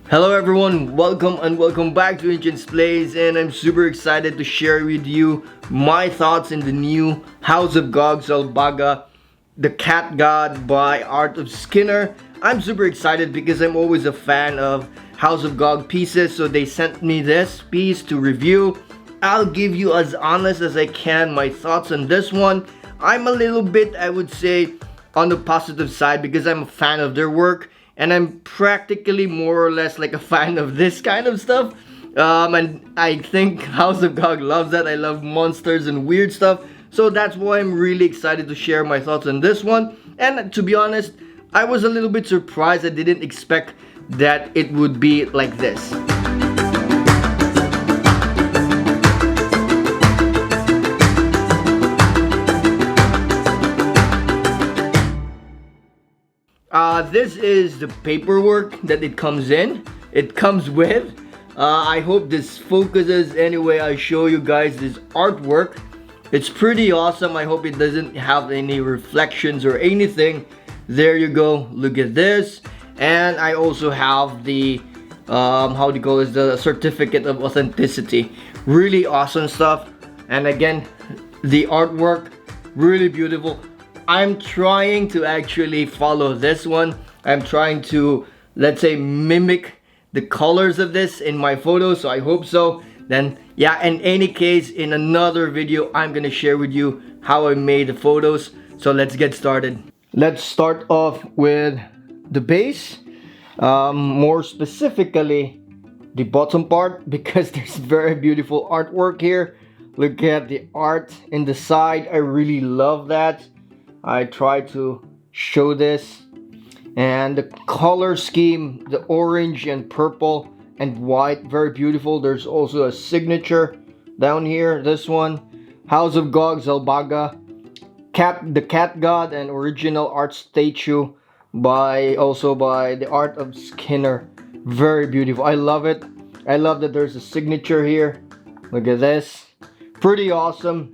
Hello everyone, welcome back to NCHANZPLACE, and I'm super excited to share with you my thoughts in the new House of God Xalbaga, the Cat God by Art of Skinner. I'm super excited because I'm always a fan of House of God pieces, so they sent me this piece to review. I'll give you as honest as I can my thoughts on this one. I'm a little bit, I would say, on the positive side because I'm a fan of their work. And I'm practically more or less like a fan of this kind of stuff. And I think House of God loves that. I love monsters and weird stuff. So that's why I'm really excited to share my thoughts on this one. And to be honest, I was a little bit surprised. I didn't expect that it would be like this. This is the paperwork that it comes with. I hope this focuses anyway. I show you guys this artwork. It's pretty awesome. I hope it doesn't have any reflections or anything. There you go. Look at this. And I also have the how do you call this, the certificate of authenticity. Really awesome stuff. And again, the artwork, really beautiful. I'm trying to actually follow this one. I'm trying to, let's say, mimic the colors of this in my photos, so I hope so. Then yeah, in any case, in another video, I'm gonna share with you how I made the photos. So let's get started. Let's start off with the base, more specifically the bottom part, because there's very beautiful artwork here. Look at the art in the side. I really love that. I try to show this, and the color scheme, the orange and purple and white, very beautiful. There's also a signature down here. This one, House of God Xalbaga, the Cat God, and original art statue by the Art of Skinner. Very beautiful. I love it. I love that there's a signature here. Look at this, pretty awesome.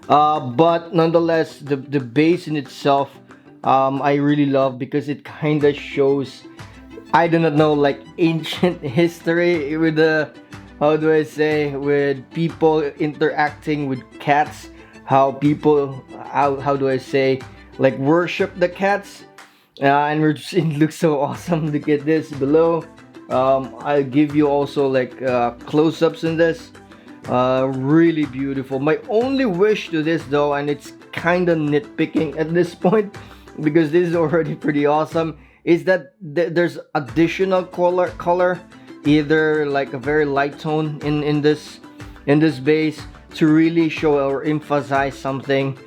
But nonetheless, the base in itself, I really love, because it kind of shows, I do not know, like ancient history with the, how do I say, with people interacting with cats, how people, how do I say, like worship the cats, and it looks so awesome. Look at this below. I'll give you also like close-ups in this. Really beautiful. My only wish to this though, and it's kind of nitpicking at this point because this is already pretty awesome, is that there's additional color, either like a very light tone in this base to really show or emphasize something.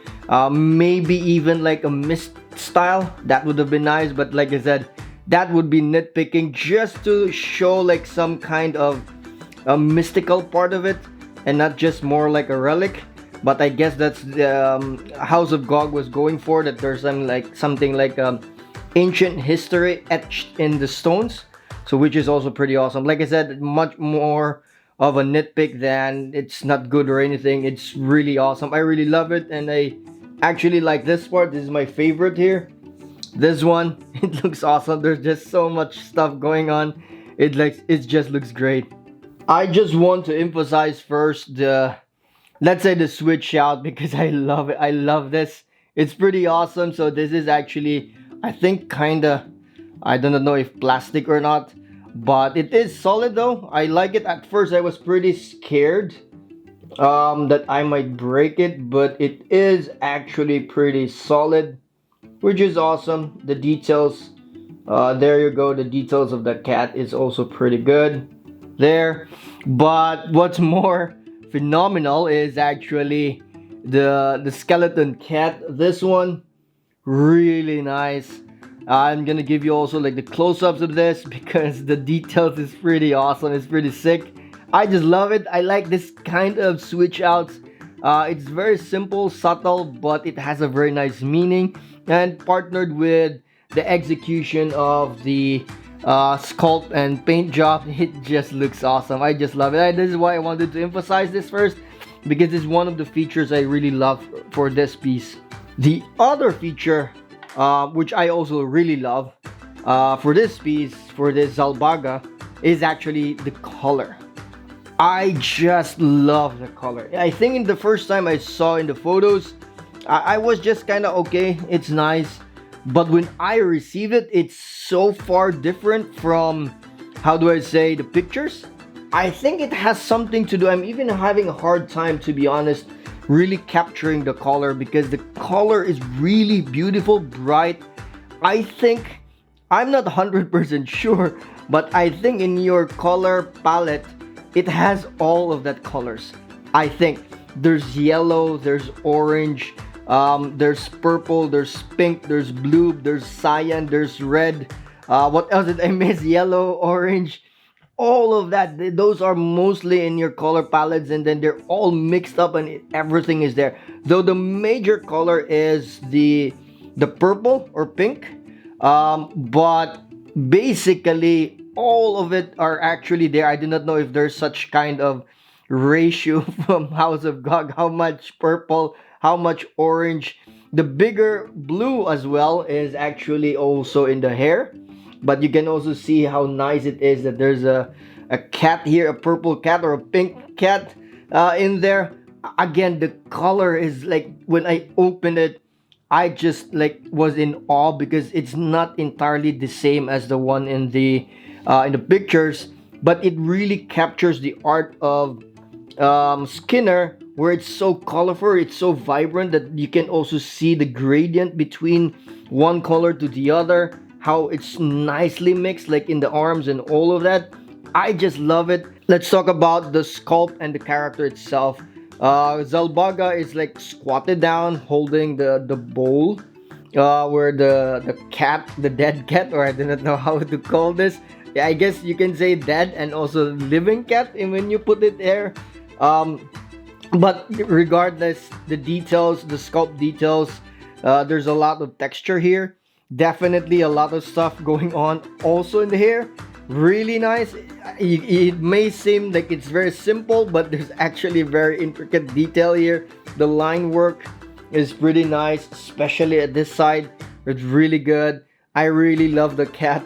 Maybe even like a mist style, that would have been nice, but like I said, that would be nitpicking, just to show like some kind of a mystical part of it and not just more like a relic. But I guess that's the House of God was going for, that there's something like ancient history etched in the stones, so which is also pretty awesome. Like I said, much more of a nitpick than it's not good or anything. It's really awesome. I really love it, and I actually like this part. This is my favorite here. This one, it looks awesome. There's just so much stuff going on. It just looks great. I just want to emphasize first the, let's say, the switch out, because I love it. I love this. It's pretty awesome. So this is actually, I think, kinda, I don't know if plastic or not, but it is solid though. I like it. At first I was pretty scared that I might break it, but it is actually pretty solid, which is awesome. The details, there you go. The details of the cat is also pretty good there. But what's more phenomenal is actually the skeleton cat. This one, really nice. I'm gonna give you also like the close-ups of this, because the details is pretty awesome. It's pretty sick. I just love it. I like this kind of switch outs. It's very simple, subtle, but it has a very nice meaning, and partnered with the execution of the sculpt and paint job, it just looks awesome. I just love it. This is why I wanted to emphasize this first, because it's one of the features I really love for this piece. The other feature, which I also really love, for this piece, for this Xalbaga, is actually the color. I just love the color. I think in the first time I saw in the photos, I was just kind of okay, it's nice. But when I received it, it's so far different from, how do I say, the pictures. I think it has something to do, I'm even having a hard time, to be honest, really capturing the color, because the color is really beautiful, bright. I think, I'm not 100% sure, but I think in your color palette, it has all of that colors. I think there's yellow, there's orange, there's purple, there's pink, there's blue, there's cyan, there's red. What else did I miss? Yellow, orange, all of that. Those are mostly in your color palettes, and then they're all mixed up and everything is there. Though the major color is the purple or pink, but basically all of it are actually there. I do not know if there's such kind of ratio from House of Gog, how much purple, how much orange. The bigger blue as well is actually also in the hair, but you can also see how nice it is that there's a cat here, a purple cat or a pink cat in there. Again, the color is like, when I opened it, I just like was in awe, because it's not entirely the same as the one in the pictures, but it really captures the art of Skinner, where it's so colorful, it's so vibrant that you can also see the gradient between one color to the other, how it's nicely mixed, like in the arms and all of that. I just love it. Let's talk about the sculpt and the character itself. Xalbaga is like squatted down, holding the bowl, where the cat, the dead cat, or I do not know how to call this. Yeah, I guess you can say dead and also living cat when you put it there. But regardless, the details, the sculpt details, there's a lot of texture here. Definitely a lot of stuff going on also in the hair. Really nice. It may seem like it's very simple, but there's actually very intricate detail here. The line work is pretty nice, especially at this side. It's really good. I really love the cat.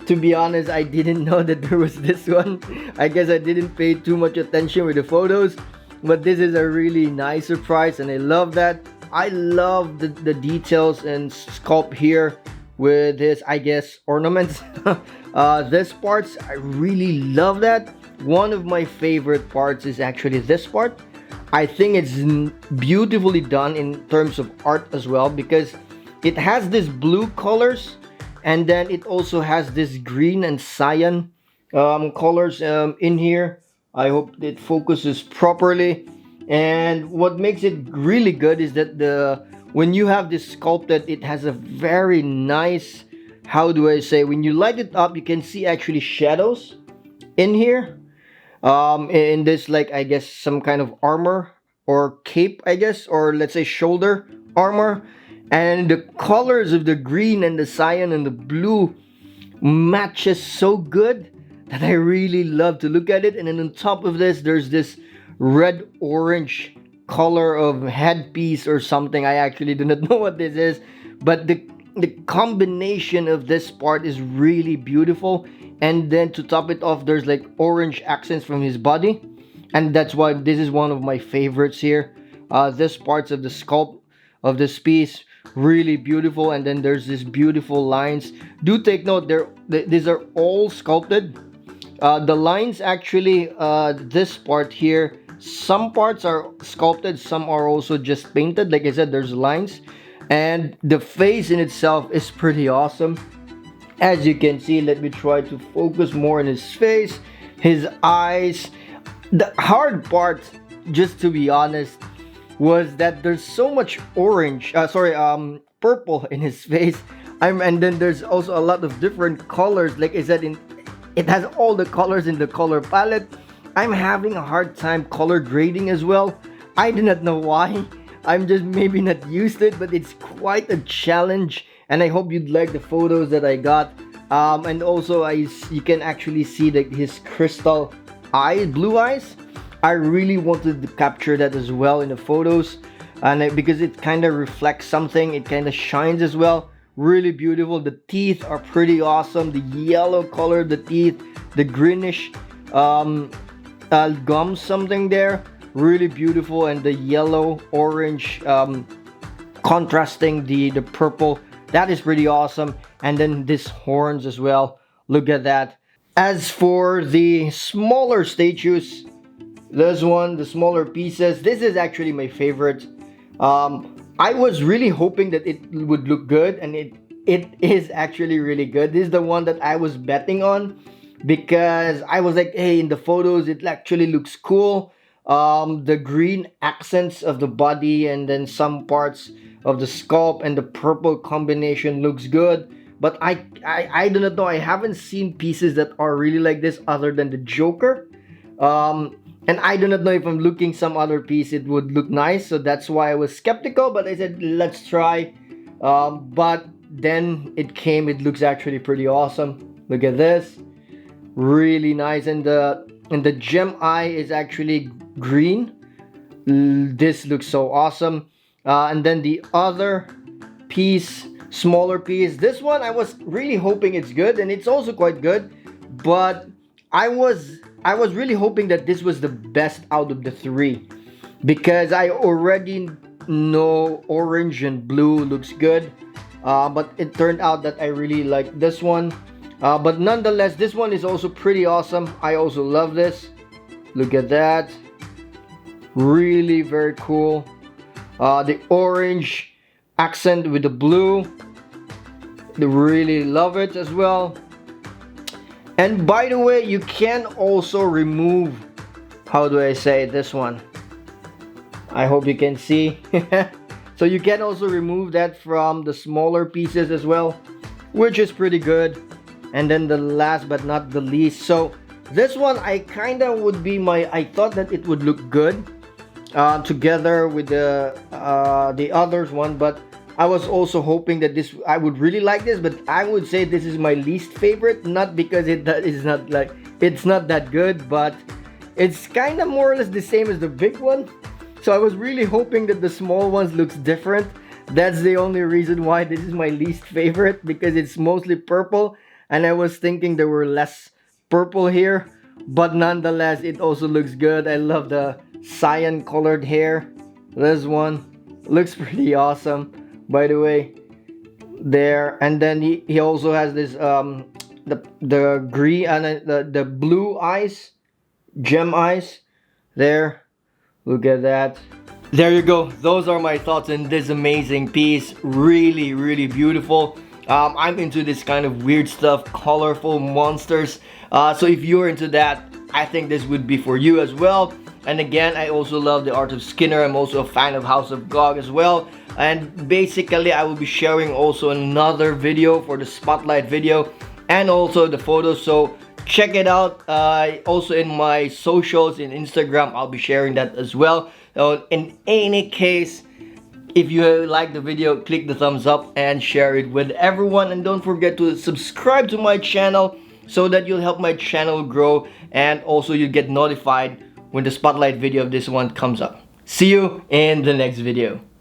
To be honest, I didn't know that there was this one. I guess I didn't pay too much attention with the photos, but this is a really nice surprise, and I love that. I love the details and sculpt here with his, I guess, ornaments. This parts, I really love that. One of my favorite parts is actually this part. I think it's beautifully done in terms of art as well, because it has this blue colors, and then it also has this green and cyan colors in here. I hope it focuses properly. And what makes it really good is that when you have this sculpted, it has a very nice, how do I say, when you light it up, you can see actually shadows in here. In this, like, I guess some kind of armor or cape, I guess, or let's say shoulder armor. And the colors of the green and the cyan and the blue matches so good that I really love to look at it. And then on top of this, there's this red orange color of headpiece or something. I actually do not know what this is, but the combination of this part is really beautiful. And then to top it off, there's like orange accents from his body, and that's why this is one of my favorites here. This parts of the sculpt of this piece, really beautiful. And then there's this beautiful lines. Do take note, these are all sculpted. The lines actually, this part here, some parts are sculpted, some are also just painted. Like I said, there's lines, and the face in itself is pretty awesome. As you can see, let me try to focus more on his face, his eyes. The hard part, just to be honest, was that there's so much orange, purple in his face. And then there's also a lot of different colors. Like I said, it has all the colors in the color palette. I'm having a hard time color grading as well. I do not know why. I'm just maybe not used to it, but it's quite a challenge. And I hope you'd like the photos that I got. And also, you can actually see his crystal eyes, blue eyes. I really wanted to capture that as well in the photos, and because it kind of reflects something, it kind of shines as well really beautiful. The teeth are pretty awesome. The yellow color, the teeth, the greenish gum something there, really beautiful, and the yellow orange contrasting the purple, that is pretty awesome. And then this horns as well, look at that. As for the smaller statues, this one, the smaller pieces, this is actually my favorite. I was really hoping that it would look good, and it is actually really good. This is the one that I was betting on, because I was like, hey, in the photos it actually looks cool. The green accents of the body and then some parts of the sculpt and the purple combination looks good. But I do not know, I haven't seen pieces that are really like this other than the Joker. And I do not know if I'm looking some other piece it would look nice, so that's why I was skeptical, but I said let's try. But then it came, it looks actually pretty awesome. Look at this, really nice. And the gem eye is actually green. This looks so awesome. And then the other piece, smaller piece, this one I was really hoping it's good, and it's also quite good, but I was really hoping that this was the best out of the three, because I already know orange and blue looks good, but it turned out that I really like this one. But nonetheless, this one is also pretty awesome. I also love this. Look at that, really very cool. The orange accent with the blue, I really love it as well. And by the way, you can also remove, how do I say this one, I hope you can see. So you can also remove that from the smaller pieces as well, which is pretty good. And then the last but not the least, so this one I kind of would be I thought that it would look good together with the others one, but I was also hoping that I would really like this, but I would say this is my least favorite, not because it's not that good, but it's kind of more or less the same as the big one. So I was really hoping that the small ones looks different. That's the only reason why this is my least favorite, because it's mostly purple, and I was thinking there were less purple here, but nonetheless it also looks good. I love the cyan colored hair. This one looks pretty awesome, by the way, there. And then he also has this the green and the blue eyes, gem eyes there. Look at that. There you go. Those are my thoughts on this amazing piece. Really, really beautiful. I'm into this kind of weird stuff, colorful monsters. So if you're into that, I think this would be for you as well. And again, I also love the art of Skinner. I'm also a fan of House of Gog as well. And basically, I will be sharing also another video for the spotlight video and also the photos. So check it out. Also in my socials, in Instagram, I'll be sharing that as well. So in any case, if you like the video, click the thumbs up and share it with everyone. And don't forget to subscribe to my channel so that you'll help my channel grow, and also you get notified when the spotlight video of this one comes up. See you in the next video.